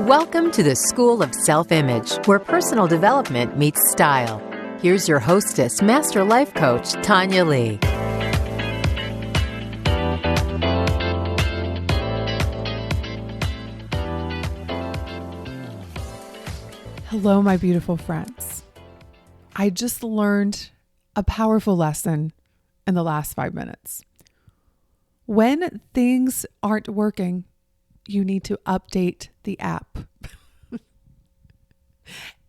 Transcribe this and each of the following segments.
Welcome to the School of Self-Image, where personal development meets style. Here's your hostess, Master Life Coach, Tonya Leigh. Hello, my beautiful friends. I just learned a powerful lesson in the last 5 minutes. When things aren't working, you need to update the app.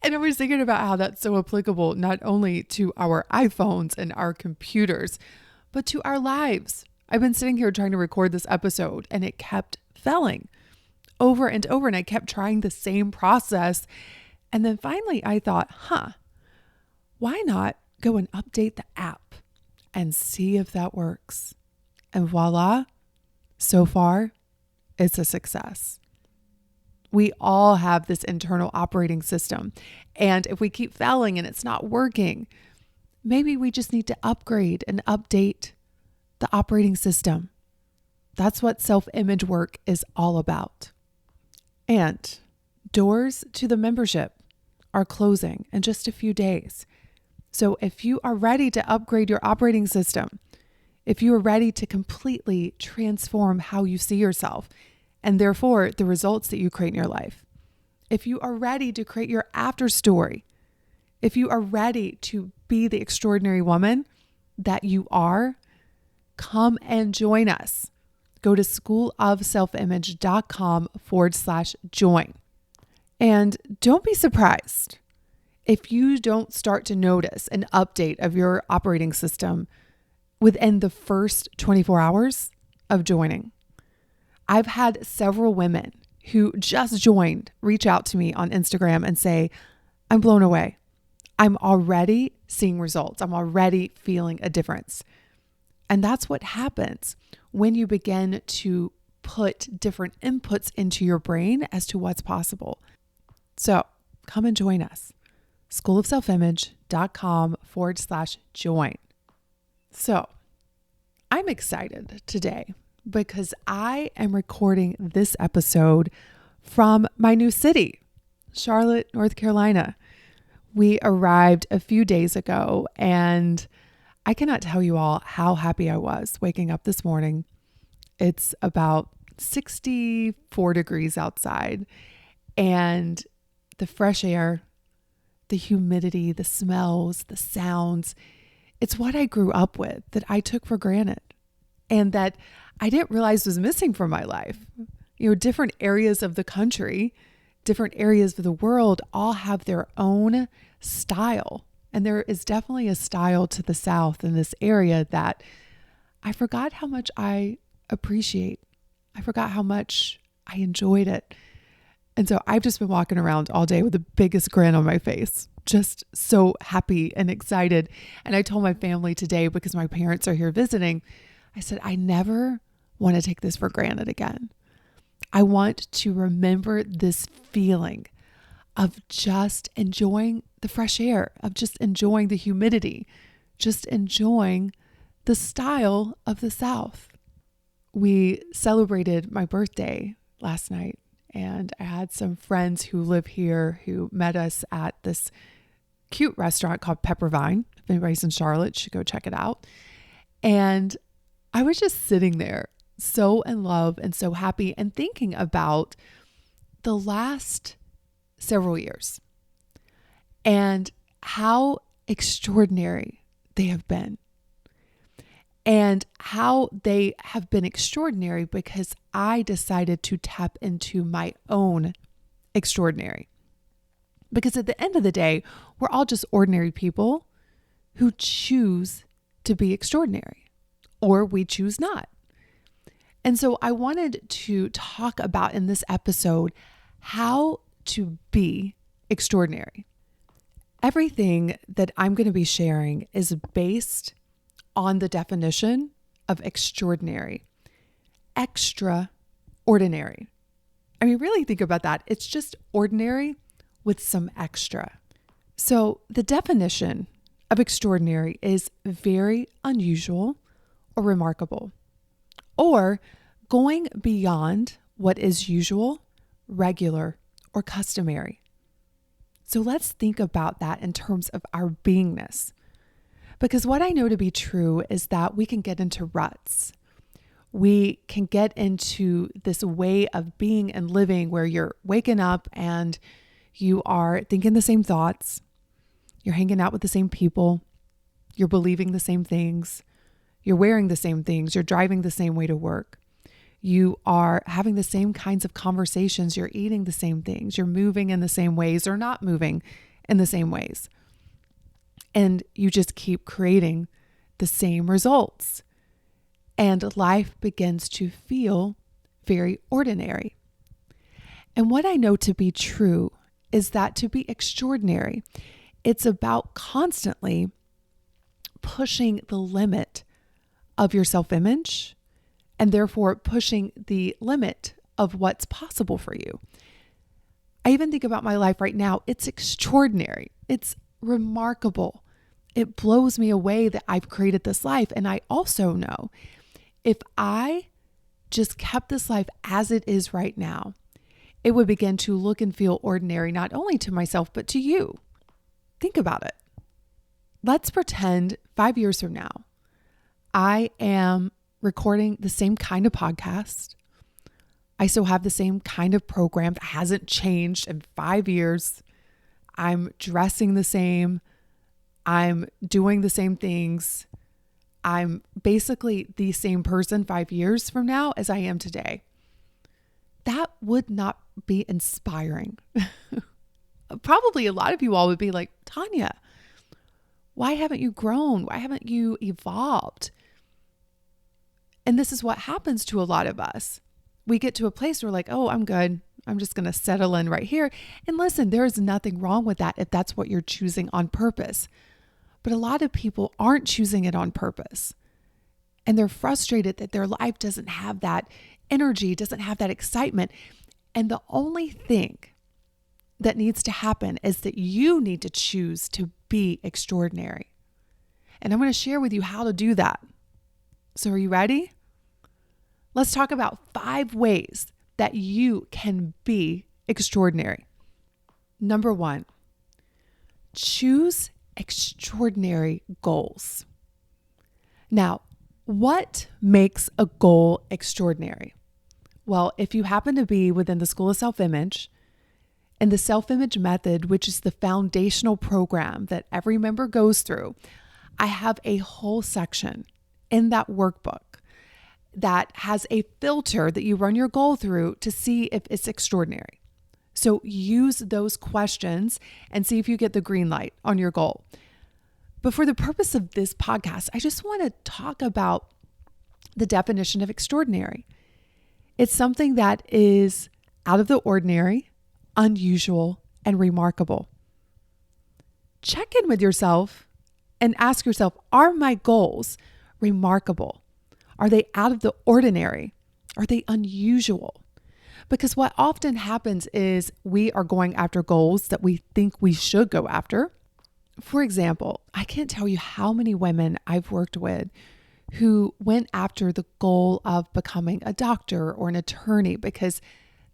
And I was thinking about how that's so applicable not only to our iPhones and our computers, but to our lives. I've been sitting here trying to record this episode and it kept failing over and over. And I kept trying the same process. And then finally I thought, why not go and update the app and see if that works? And voila, so far, it's a success. We all have this internal operating system. And if we keep failing and it's not working, maybe we just need to upgrade and update the operating system. That's what self-image work is all about. And doors to the membership are closing in just a few days. So if you are ready to upgrade your operating system, if you are ready to completely transform how you see yourself, and therefore the results that you create in your life, if you are ready to create your after story, if you are ready to be the extraordinary woman that you are, come and join us. Go to schoolofselfimage.com/join. And don't be surprised if you don't start to notice an update of your operating system within the first 24 hours of joining. I've had several women who just joined reach out to me on Instagram and say, I'm blown away. I'm already seeing results. I'm already feeling a difference. And that's what happens when you begin to put different inputs into your brain as to what's possible. So come and join us. schoolofselfimage.com/join. So I'm excited today because I am recording this episode from my new city, Charlotte, North Carolina. We arrived a few days ago and I cannot tell you all how happy I was waking up this morning. It's about 64 degrees outside and the fresh air, the humidity, the smells, the sounds, it's what I grew up with that I took for granted and that I didn't realize was missing from my life. You know, different areas of the country, different areas of the world all have their own style. And there is definitely a style to the South in this area that I forgot how much I appreciate. I forgot how much I enjoyed it. And so I've just been walking around all day with the biggest grin on my face, just so happy and excited. And I told my family today, because my parents are here visiting, I said, I never want to take this for granted again. I want to remember this feeling of just enjoying the fresh air, of just enjoying the humidity, just enjoying the style of the South. We celebrated my birthday last night. And I had some friends who live here who met us at this cute restaurant called Pepper Vine. If anybody's in Charlotte, you should go check it out. And I was just sitting there so in love and so happy and thinking about the last several years and how extraordinary they have been. And how they have been extraordinary because I decided to tap into my own extraordinary. Because at the end of the day, we're all just ordinary people who choose to be extraordinary, or we choose not. And so I wanted to talk about in this episode how to be extraordinary. Everything that I'm going to be sharing is based on the definition of extraordinary, extraordinary. I mean, really think about that. It's just ordinary with some extra. So the definition of extraordinary is very unusual or remarkable, or going beyond what is usual, regular, or customary. So let's think about that in terms of our beingness. Because what I know to be true is that we can get into ruts. We can get into this way of being and living where you're waking up and you are thinking the same thoughts. You're hanging out with the same people. You're believing the same things. You're wearing the same things. You're driving the same way to work. You are having the same kinds of conversations. You're eating the same things. You're moving in the same ways or not moving in the same ways. And you just keep creating the same results. And life begins to feel very ordinary. And what I know to be true is that to be extraordinary, it's about constantly pushing the limit of your self-image and therefore pushing the limit of what's possible for you. I even think about my life right now. It's extraordinary. It's remarkable. It blows me away that I've created this life. And I also know if I just kept this life as it is right now, it would begin to look and feel ordinary, not only to myself, but to you. Think about it. Let's pretend 5 years from now, I am recording the same kind of podcast. I still have the same kind of program that hasn't changed in 5 years. I'm dressing the same. I'm doing the same things. I'm basically the same person 5 years from now as I am today. That would not be inspiring. Probably a lot of you all would be like, Tonya, why haven't you grown? Why haven't you evolved? And this is what happens to a lot of us. We get to a place where we're like, oh, I'm good. I'm just going to settle in right here. And listen, there is nothing wrong with that if that's what you're choosing on purpose. But a lot of people aren't choosing it on purpose. And they're frustrated that their life doesn't have that energy, doesn't have that excitement. And the only thing that needs to happen is that you need to choose to be extraordinary. And I'm going to share with you how to do that. So are you ready? Let's talk about 5 ways that you can be extraordinary. Number 1, choose extraordinary goals. Now, what makes a goal extraordinary? Well, if you happen to be within the School of Self-Image and the Self-Image Method, which is the foundational program that every member goes through, I have a whole section in that workbook that has a filter that you run your goal through to see if it's extraordinary. So use those questions and see if you get the green light on your goal. But for the purpose of this podcast, I just want to talk about the definition of extraordinary. It's something that is out of the ordinary, unusual, and remarkable. Check in with yourself and ask yourself, are my goals remarkable? Are they out of the ordinary? Are they unusual? Because what often happens is we are going after goals that we think we should go after. For example, I can't tell you how many women I've worked with who went after the goal of becoming a doctor or an attorney because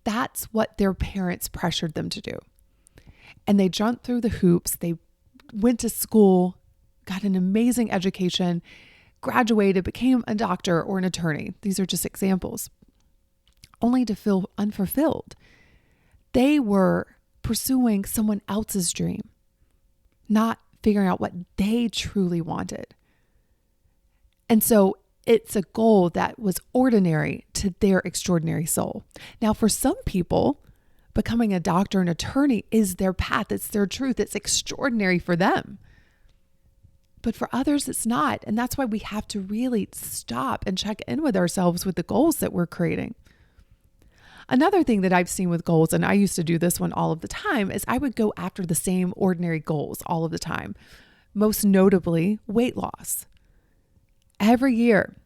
that's what their parents pressured them to do. And they jumped through the hoops. They went to school, got an amazing education, graduated, became a doctor or an attorney. These are just examples, only to feel unfulfilled. They were pursuing someone else's dream, not figuring out what they truly wanted. And so it's a goal that was ordinary to their extraordinary soul. Now, for some people, becoming a doctor and attorney is their path. It's their truth. It's extraordinary for them. But for others, it's not. And that's why we have to really stop and check in with ourselves with the goals that we're creating. Another thing that I've seen with goals, and I used to do this one all of the time, is I would go after the same ordinary goals all of the time. Most notably, weight loss. Every year,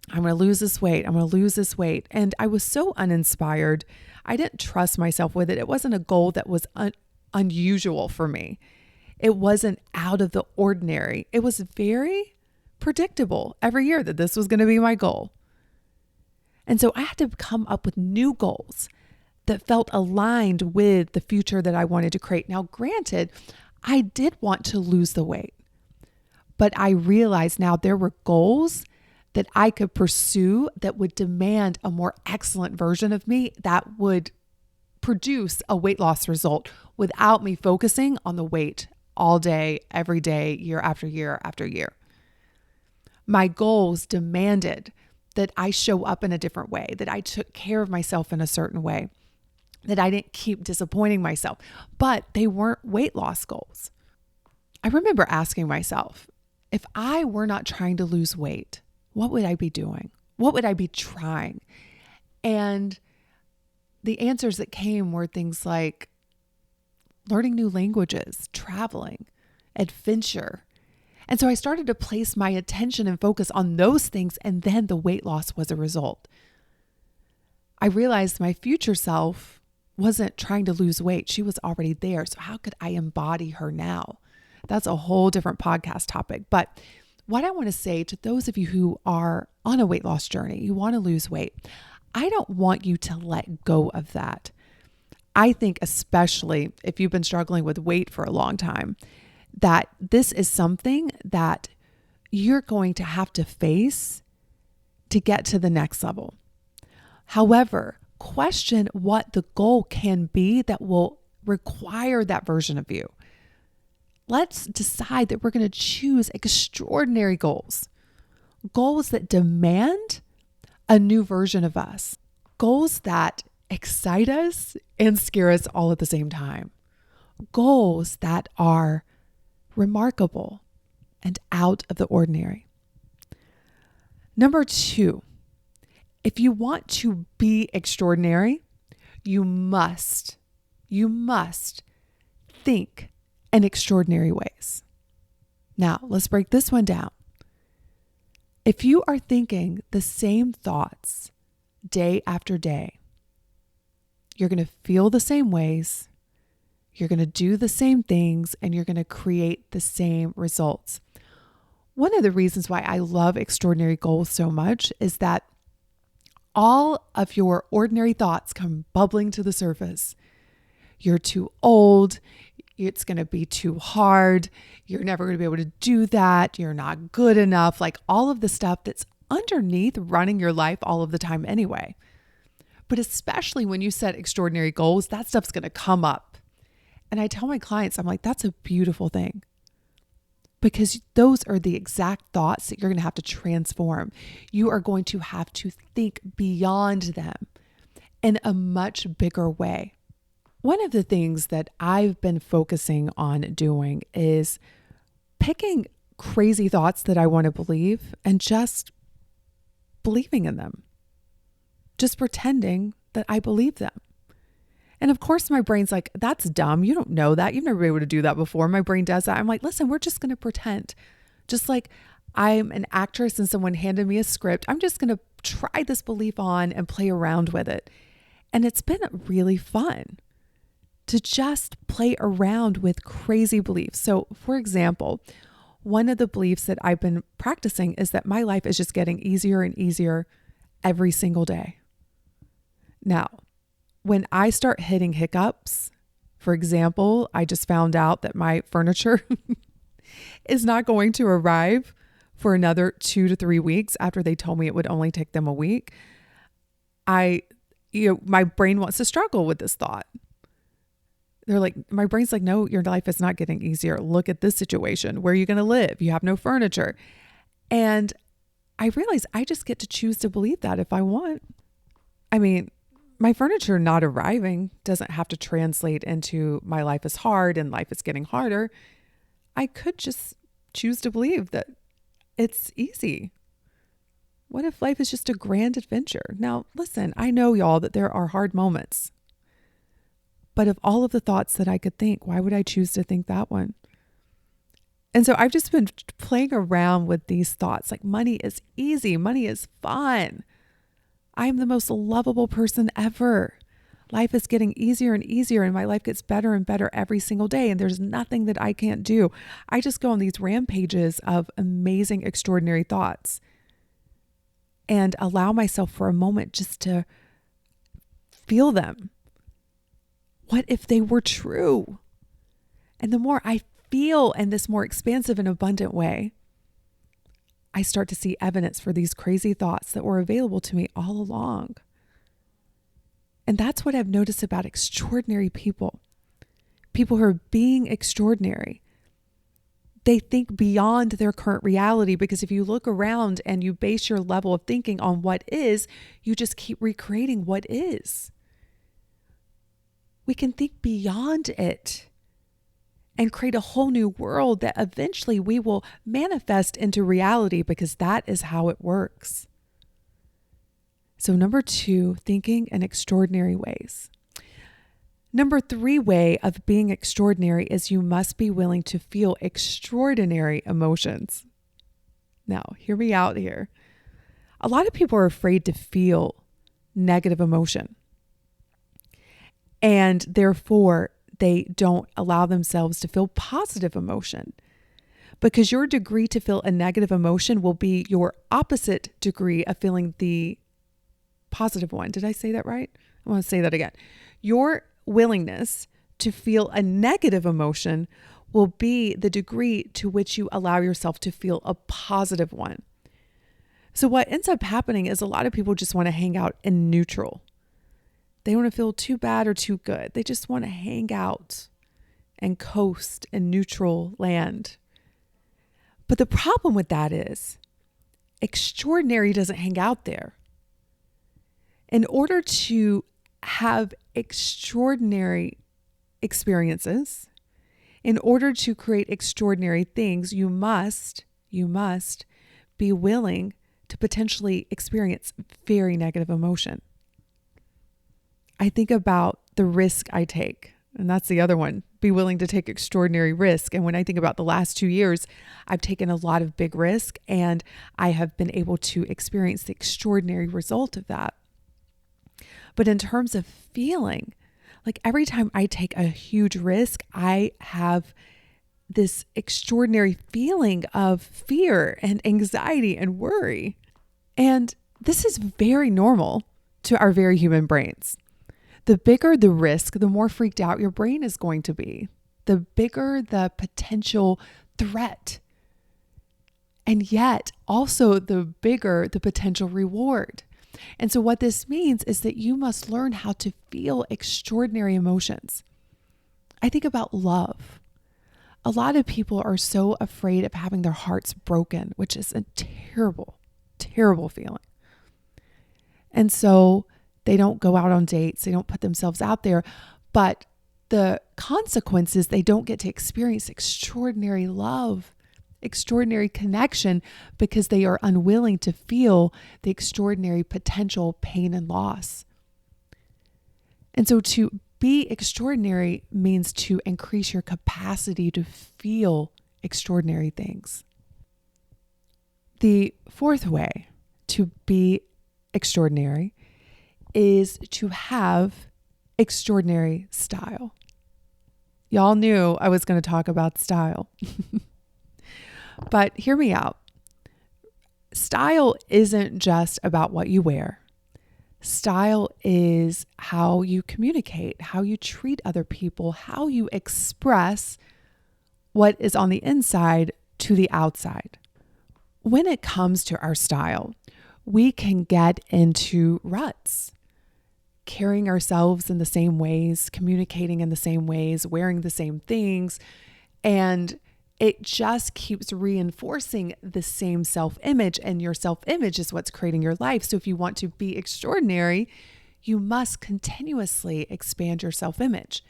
I'm going to lose this weight. I'm going to lose this weight. And I was so uninspired. I didn't trust myself with it. It wasn't a goal that was unusual for me. It wasn't out of the ordinary. It was very predictable every year that this was going to be my goal. And so I had to come up with new goals that felt aligned with the future that I wanted to create. Now, granted, I did want to lose the weight, but I realized now there were goals that I could pursue that would demand a more excellent version of me that would produce a weight loss result without me focusing on the weight all day, every day, year after year after year. My goals demanded that I show up in a different way, that I took care of myself in a certain way, that I didn't keep disappointing myself, but they weren't weight loss goals. I remember asking myself, if I were not trying to lose weight, what would I be doing? What would I be trying? And the answers that came were things like learning new languages, traveling, adventure. And so I started to place my attention and focus on those things, and then the weight loss was a result. I realized my future self wasn't trying to lose weight. She was already there. So how could I embody her now? That's a whole different podcast topic. But what I want to say to those of you who are on a weight loss journey, you want to lose weight, I don't want you to let go of that. I think especially if you've been struggling with weight for a long time, that this is something that you're going to have to face to get to the next level. However, question what the goal can be that will require that version of you. Let's decide that we're going to choose extraordinary goals, goals that demand a new version of us, goals that excite us and scare us all at the same time, goals that are remarkable and out of the ordinary. Number 2, if you want to be extraordinary, you must think in extraordinary ways. Now, let's break this one down. If you are thinking the same thoughts day after day, you're going to feel the same ways, you're going to do the same things, and you're going to create the same results. One of the reasons why I love extraordinary goals so much is that all of your ordinary thoughts come bubbling to the surface. You're too old. It's going to be too hard. You're never going to be able to do that. You're not good enough. Like all of the stuff that's underneath running your life all of the time anyway. But especially when you set extraordinary goals, that stuff's going to come up. And I tell my clients, I'm like, that's a beautiful thing. Because those are the exact thoughts that you're going to have to transform. You are going to have to think beyond them in a much bigger way. One of the things that I've been focusing on doing is picking crazy thoughts that I want to believe and just believing in them. Just pretending that I believe them. And of course, my brain's like, that's dumb. You don't know that. You've never been able to do that before. My brain does that. I'm like, listen, we're just going to pretend. Just like I'm an actress and someone handed me a script. I'm just going to try this belief on and play around with it. And it's been really fun to just play around with crazy beliefs. So for example, one of the beliefs that I've been practicing is that my life is just getting easier and easier every single day. Now, when I start hitting hiccups, for example, I just found out that my furniture is not going to arrive for another 2 to 3 weeks after they told me it would only take them a week. My brain wants to struggle with this thought. They're like, my brain's like, no, your life is not getting easier. Look at this situation. Where are you going to live? You have no furniture. And I realize I just get to choose to believe that if I want. I mean, my furniture not arriving doesn't have to translate into my life is hard and life is getting harder. I could just choose to believe that it's easy. What if life is just a grand adventure? Now, listen, I know y'all that there are hard moments. But of all of the thoughts that I could think, why would I choose to think that one? And so I've just been playing around with these thoughts. Like money is easy. Money is fun. I'm the most lovable person ever. Life is getting easier and easier and my life gets better and better every single day. And there's nothing that I can't do. I just go on these rampages of amazing, extraordinary thoughts and allow myself for a moment just to feel them, what if they were true? And the more I feel in this more expansive and abundant way, I start to see evidence for these crazy thoughts that were available to me all along. And that's what I've noticed about extraordinary people. People who are being extraordinary. They think beyond their current reality, because if you look around and you base your level of thinking on what is, you just keep recreating what is. We can think beyond it and create a whole new world that eventually we will manifest into reality, because that is how it works. So number 2, thinking in extraordinary ways. Number 3 way of being extraordinary is you must be willing to feel extraordinary emotions. Now, hear me out here. A lot of people are afraid to feel negative emotion, and therefore they don't allow themselves to feel positive emotion, because your degree to feel a negative emotion will be your opposite degree of feeling the positive one. Did I say that right? I want to say that again. Your willingness to feel a negative emotion will be the degree to which you allow yourself to feel a positive one. So what ends up happening is a lot of people just want to hang out in neutral. They don't want to feel too bad or too good. They just want to hang out and coast in neutral land. But the problem with that is extraordinary doesn't hang out there. In order to have extraordinary experiences, in order to create extraordinary things, you must be willing to potentially experience very negative emotion. I think about the risk I take, and that's the other one, be willing to take extraordinary risk. And when I think about the last 2 years, I've taken a lot of big risk, and I have been able to experience the extraordinary result of that. But in terms of feeling, like every time I take a huge risk, I have this extraordinary feeling of fear and anxiety and worry. And this is very normal to our very human brains. The bigger the risk, the more freaked out your brain is going to be. The bigger the potential threat. And yet also the bigger the potential reward. And so what this means is that you must learn how to feel extraordinary emotions. I think about love. A lot of people are so afraid of having their hearts broken, which is a terrible, terrible feeling. And so they don't go out on dates. They don't put themselves out there. But the consequence is they don't get to experience extraordinary love, extraordinary connection, because they are unwilling to feel the extraordinary potential pain and loss. And so to be extraordinary means to increase your capacity to feel extraordinary things. The fourth way to be extraordinary is to have extraordinary style. Y'all knew I was going to talk about style. But hear me out. Style isn't just about what you wear. Style is how you communicate, how you treat other people, how you express what is on the inside to the outside. When it comes to our style, we can get into ruts, carrying ourselves in the same ways, communicating in the same ways, wearing the same things, and it just keeps reinforcing the same self-image, and your self-image is what's creating your life. So if you want to be extraordinary, you must continuously expand your self-image.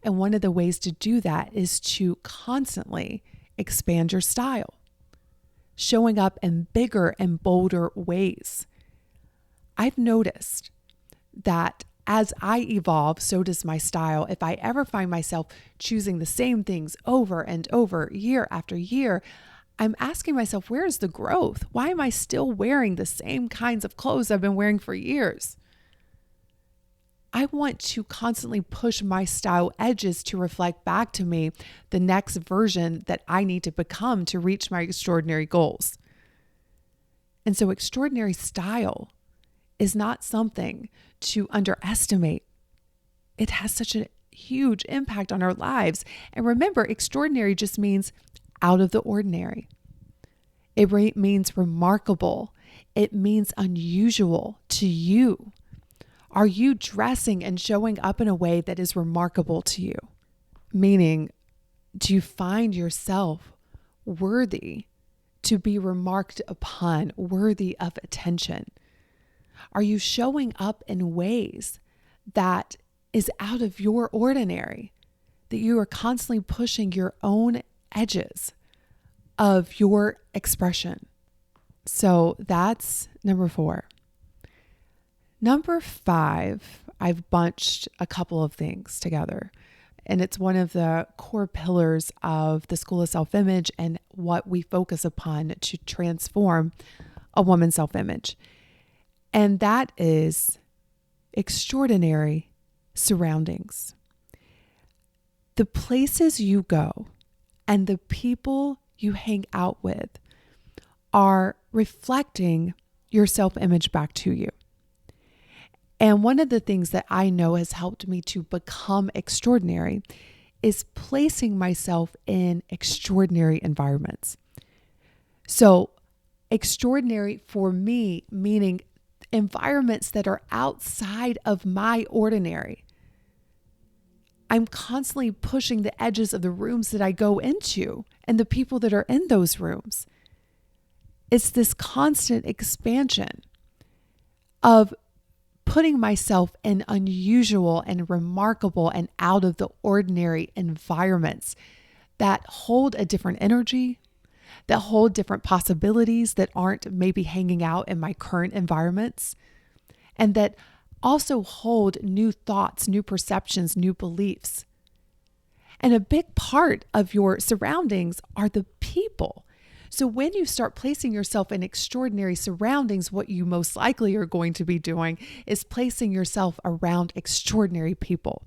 And one of the ways to do that is to constantly expand your style, showing up in bigger and bolder ways. I've noticed that as I evolve, so does my style. If I ever find myself choosing the same things over and over, year after year, I'm asking myself, where is the growth? Why am I still wearing the same kinds of clothes I've been wearing for years? I want to constantly push my style edges to reflect back to me the next version that I need to become to reach my extraordinary goals. And so extraordinary style is not something to underestimate. it has such a huge impact on our lives. And remember, extraordinary just means out of the ordinary. It means remarkable. It means unusual to you. Are you dressing and showing up in a way that is remarkable to you? Meaning, do you find yourself worthy to be remarked upon, worthy of attention? Are you showing up in ways that is out of your ordinary, that you are constantly pushing your own edges of your expression? So that's number 4. Number 5, I've bunched a couple of things together, and it's one of the core pillars of the School of Self-Image and what we focus upon to transform a woman's self-image. And that is extraordinary surroundings. The places you go and the people you hang out with are reflecting your self-image back to you. And one of the things that I know has helped me to become extraordinary is placing myself in extraordinary environments. So extraordinary for me, meaning environments that are outside of my ordinary. I'm constantly pushing the edges of the rooms that I go into and the people that are in those rooms. It's this constant expansion of putting myself in unusual and remarkable and out of the ordinary environments that hold a different energy, that hold different possibilities that aren't maybe hanging out in my current environments, and that also hold new thoughts, new perceptions, new beliefs. And a big part of your surroundings are the people. So when you start placing yourself in extraordinary surroundings, what you most likely are going to be doing is placing yourself around extraordinary people.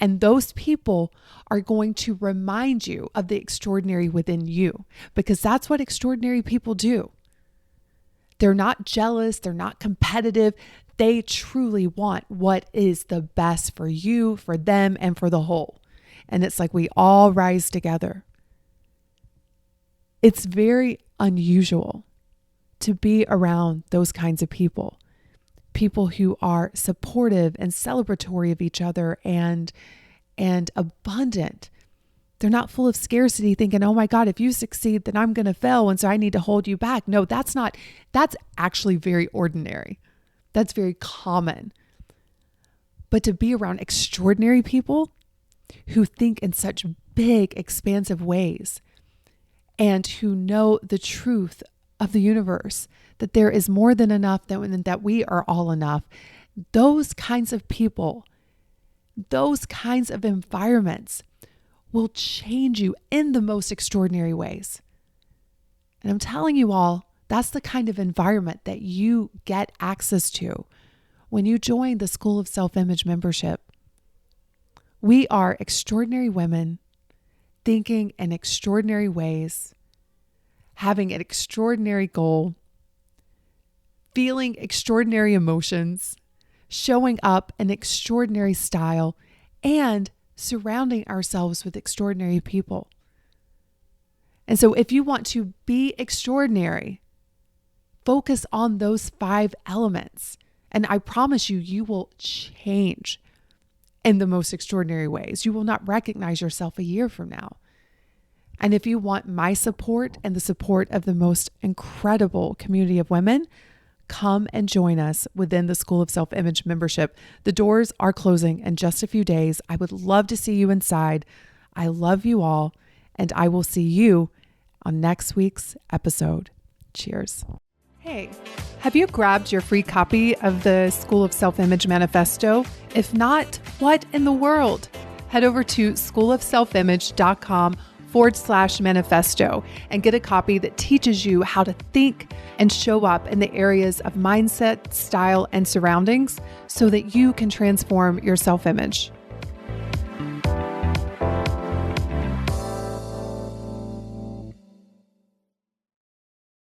And those people are going to remind you of the extraordinary within you, because that's what extraordinary people do. They're not jealous. They're not competitive. They truly want what is the best for you, for them, and for the whole. And it's like we all rise together. It's very unusual to be around those kinds of people. People who are supportive and celebratory of each other and abundant. They're not full of scarcity thinking, oh my God, if you succeed, then I'm going to fail. And so I need to hold you back. No, that's actually very ordinary. That's very common. But to be around extraordinary people who think in such big, expansive ways and who know the truth of the universe, that there is more than enough, that we are all enough. Those kinds of people, those kinds of environments will change you in the most extraordinary ways. And I'm telling you all, that's the kind of environment that you get access to when you join the School of Self-Image membership. We are extraordinary women thinking in extraordinary ways, having an extraordinary goal, feeling extraordinary emotions, showing up in extraordinary style, and surrounding ourselves with extraordinary people. And so if you want to be extraordinary, focus on those 5 elements. And I promise you, you will change in the most extraordinary ways. You will not recognize yourself a year from now. And if you want my support and the support of the most incredible community of women, come and join us within the School of Self-Image membership. The doors are closing in just a few days. I would love to see you inside. I love you all, and I will see you on next week's episode. Cheers. Hey, have you grabbed your free copy of the School of Self-Image Manifesto? If not, what in the world? Head over to schoolofselfimage.com/manifesto and get a copy that teaches you how to think and show up in the areas of mindset, style, and surroundings so that you can transform your self-image.